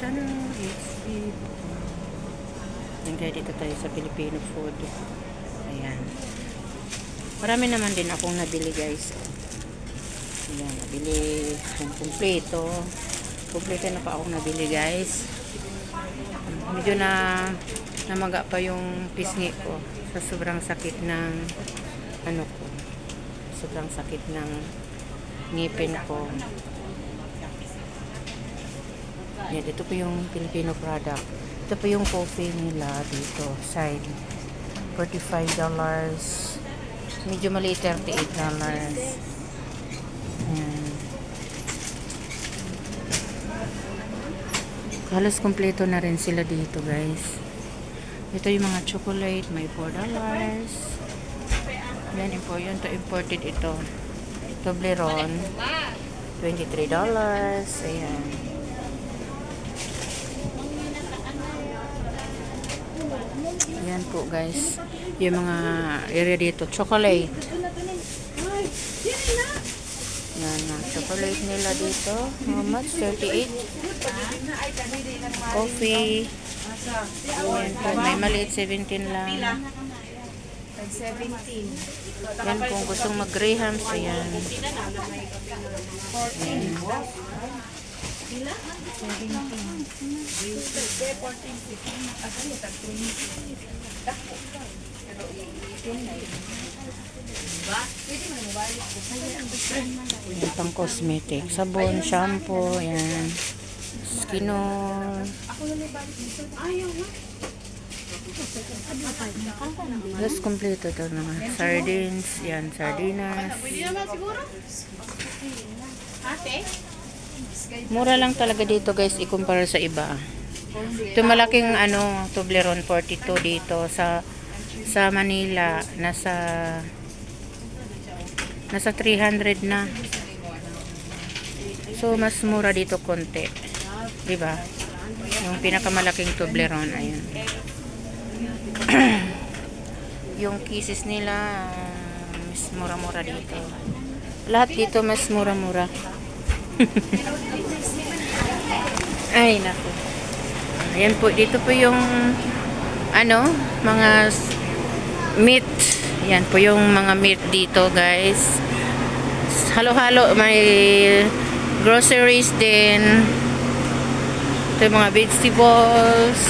channel. It's Vivo. Yan guys, dito tayo sa Filipino food. Ayan. Marami naman din akong nabili guys. Ayan, nabili yung kumpleto. Kumpleto na pa akong nabili guys. Medyo namaga pa yung pisngi ko sa sobrang sakit ng ano ko. Sobrang sakit ng ngipin ko. Yan, ito po yung Filipino product. Ito po yung coffee nila dito. Side. $45. Medyo maliit, $38. Yan. Halos kompleto na rin sila dito guys. Ito yung mga chocolate. May $4. Yan, yun to imported ito. Toblerone. $23. Ayan. Ayan po guys. Yung mga area dito. Chocolate. Yan, chocolate nila dito. How much? 38. Coffee. Ayan po. May maliit 17 lang. 17. Yan kung gustong mag-grahams. Ayan. Ayan. Yan pang cosmetic. Sabon, shampoo, yan. Skinol. Plus kompleto to naman. Sardines, yan, sardinas. Mura lang talaga dito guys, ikumpara sa iba. Ito malaking ano, Toblerone 42 dito sa Manila, nasa 300 na. So mas mura dito konti. 'Di ba? Yung pinakamalaking Toblerone ayun. Yung kisses nila mas mura-mura dito. Lahat dito mas mura-mura. Ay naku. Ayan po, dito po yung ano, mga meat. Yan po yung mga meat dito guys. Halo-halo, may groceries din. Ito yung mga vegetables.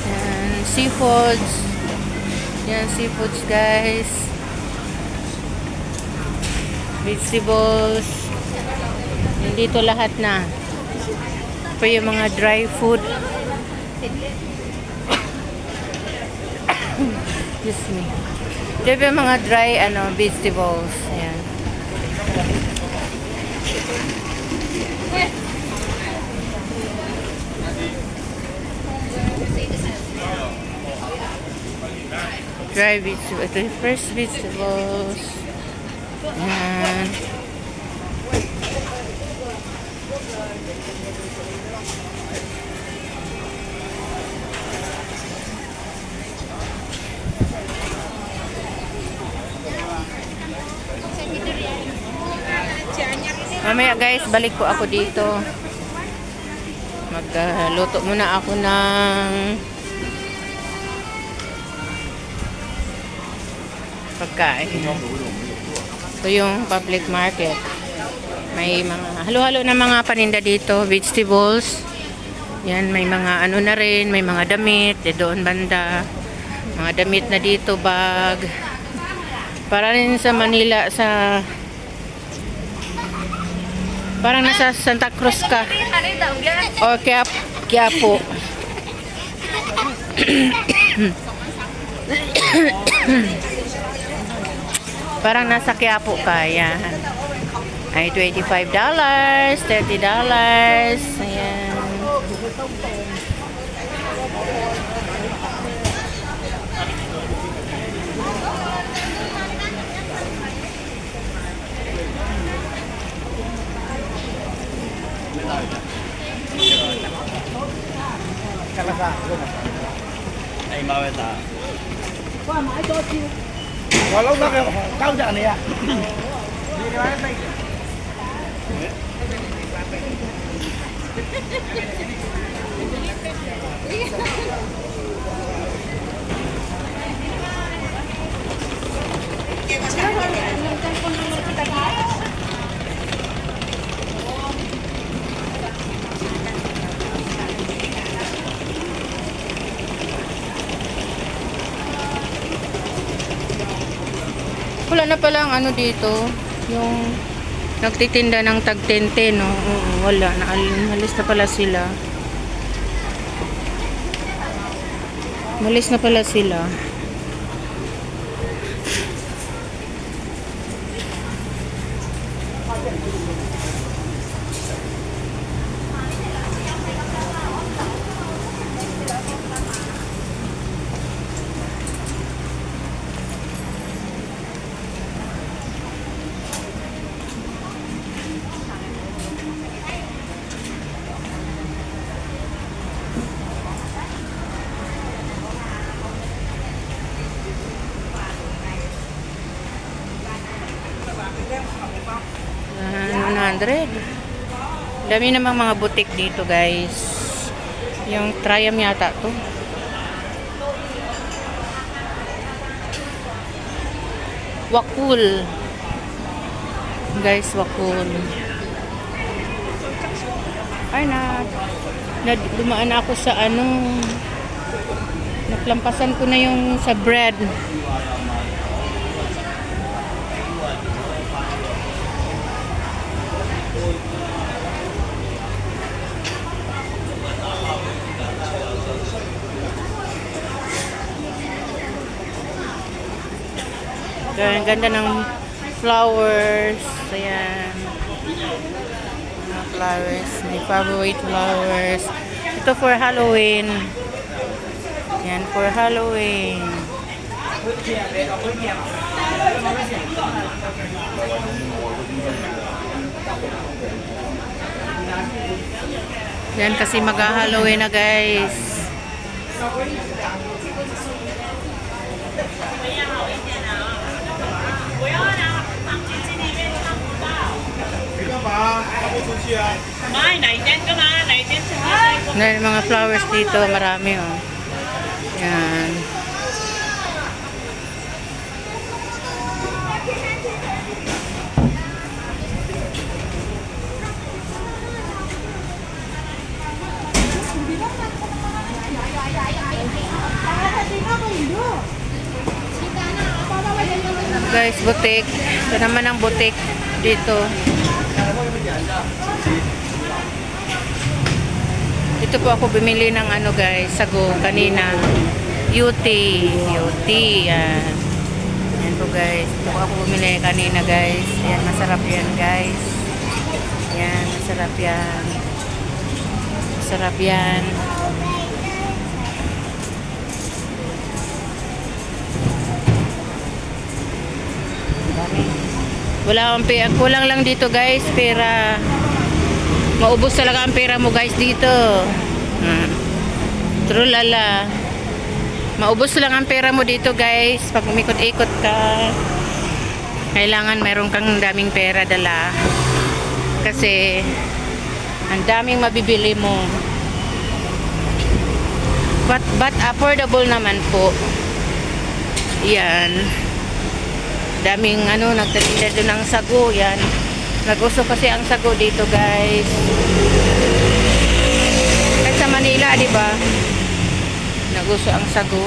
Yan, seafoods. Yan, seafoods guys. Vegetables. Dito lahat na. Ito yung mga dry food. Excuse me. Ito yung mga dry vegetables. Ayan. Dry vegetables. Ito yung fresh vegetables. Ayan. Mamaya guys, balik po ako dito. Magluto muna ako ng pagkain. Ito yung public market. May mga halo-halo na mga paninda dito, vegetables. Yan, may mga ano na rin, may mga damit, doon banda. Mga damit na dito, bag. Para rin sa Manila, parang nasa Santa Cruz ka. O Quiapo. Parang nasa Quiapo ka. Yan. Ay, $25, $30. Ayan. Ay, maweta. Qua mãi cho chiêu. Qua lâu nó kêu cao giờ này à. Đi đi bán Wala na pala ang ano dito, yung nagtitinda ng tag 10 no? Oo, wala na, malis na pala sila. Malis na pala sila. Ah, 100. Dami namang mga butik dito, guys. Yung Triumph yata to. Wakul. Guys, Wakul. Ay dumaan ako sa ano. Naklampasan ko na yung sa bread. Ang ganda ng flowers. Ayan. Mga flowers. My favorite flowers. Ito for Halloween. Ayan, for Halloween. Yan kasi mag-Halloween na, guys. Dahil mga flowers dito, marami oh. Yan. Guys, butik. Ito naman ang butik dito. Dito po ako bumili ng ano, guys, sago kanina. UT. Yan. Yan po, guys. Dito po ako bumili kanina, guys. Yan, masarap yan, guys. Yan, masarap yan. Masarap yan. Wala akong pera. Kulang lang dito, guys, pera. Maubos talaga ang pera mo, guys, dito. Trulala. Maubos lang ang pera mo dito, guys. Pag umikot-ikot ka, kailangan meron kang daming pera dala. Kasi ang daming mabibili mo. But affordable naman po. Yan. Daming ano, nagtatinda doon ng sago. Yan. Nagusto kasi ang sago dito, guys. Kahit sa Manila, di ba? Nagusto ang sago.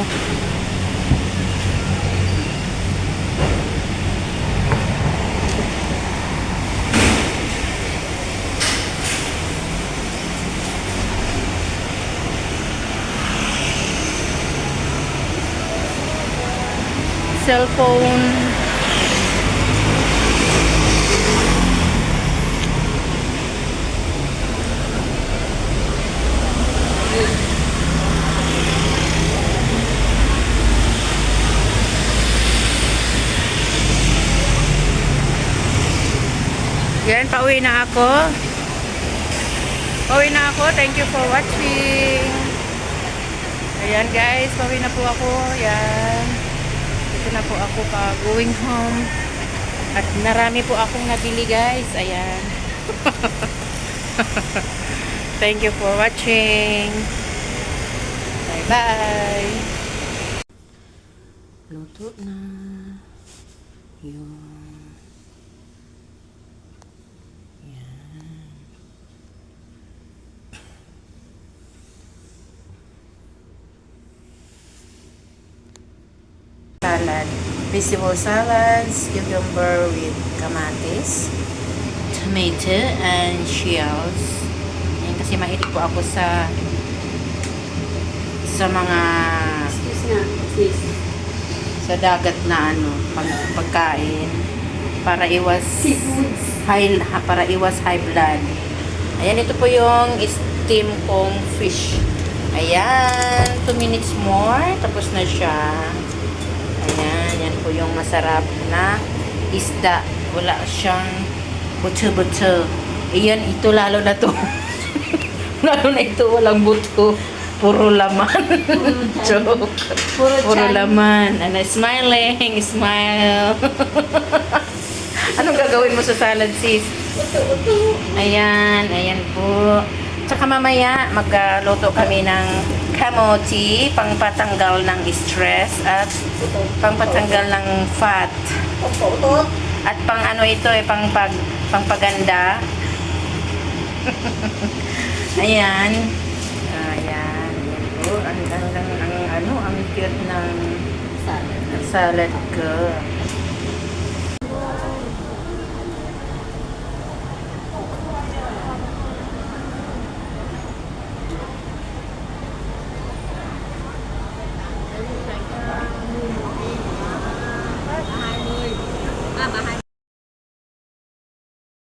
Cellphone. Yan, pauwi na ako. Pauwi na ako. Thank you for watching. Ayan, guys, pauwi na po ako. Yan. Dito na po ako pa going home. At narami po akong nabili, guys. Ayan. Thank you for watching. Bye-bye. Luto na. Yun. Salad. Vegetable salads, cucumber with kamatis, tomato, and shells. Yan, kasi mahilig po ako sa mga Excuse nga, sis. sa dagat na pagkain para iwas high blood. Ayan, ito po yung steam kong fish. Ayan, 2 minutes more, tapos na siya. Ayan, yan po yung masarap na isda. Wala siyang buto-buto. Ayan, ito lalo na to. Lalo na ito, walang buto. Puro laman. Joke. Puro laman. And smiling. Smile. Anong gagawin mo sa salad, sis? Ayan, ayan po. Tsaka mamaya, magluto kami ng kamote, pangpatanggal ng stress at pangpatanggal ng fat. At pang ano ito pangpaganda. Ayan. Ayan. Ayan po. Ang cute ng salad ko.